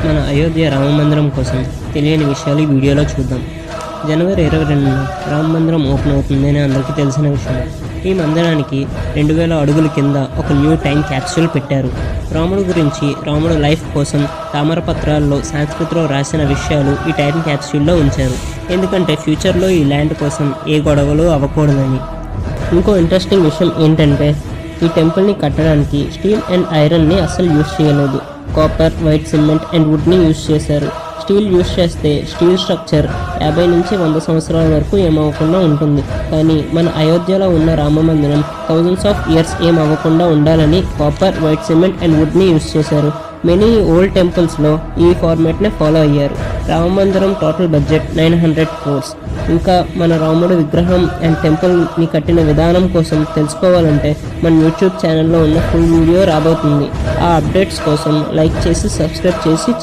మన అయోధ్య రామ మందిరం కోసం తెలియని విషయాలు ఈ వీడియోలో చూద్దాం. జనవరి 22న రామ మందిరం ఓపెన్ అవుతుందని అందరికీ తెలిసిన విషయం. ఈ మందిరానికి 2000 అడుగుల కింద ఒక న్యూ టైం క్యాప్సూల్ పెట్టారు. రాముడు గురించి, రాముడు లైఫ్ కోసం తామరపత్రాల్లో సంస్కృతిలో రాసిన విషయాలు ఈ టైం క్యాప్సూల్లో ఉంచారు. ఎందుకంటే ఫ్యూచర్లో ఈ ల్యాండ్ కోసం ఏ గొడవలు అవ్వకూడదని. ఇంకో ఇంట్రెస్టింగ్ విషయం ఏంటంటే ఈ టెంపుల్ని కట్టడానికి స్టీల్ అండ్ ఐరన్ని అస్సలు యూజ్ చేయలేదు. కాపర్, వైట్ సిమెంట్ అండ్ వుడ్ని యూజ్ చేశారు. స్టీల్ యూజ్ చేస్తే స్టీల్ స్ట్రక్చర్ 50 నుంచి 100 సంవత్సరాల వరకు ఏమవ్వకుండా ఉంటుంది. కానీ మన అయోధ్యలో ఉన్న రామ మందిరం థౌజండ్స్ ఆఫ్ ఇయర్స్ ఏమవ్వకుండా ఉండాలని కాపర్, వైట్ సిమెంట్ అండ్ వుడ్ని యూజ్ చేశారు. మెనీ ఓల్డ్ టెంపుల్స్లో ఈ ఫార్మాట్నే ఫాలో అయ్యారు. రామ మందిరం టోటల్ బడ్జెట్ 900 crores. ఇంకా మన రాముడు విగ్రహం అండ్ టెంపుల్ని కట్టిన విధానం కోసం తెలుసుకోవాలంటే మన యూట్యూబ్ ఛానల్లో ఉన్న ఫుల్ వీడియో రాబోతుంది. ఆ అప్డేట్స్ కోసం లైక్ చేసి సబ్స్క్రైబ్ చేసి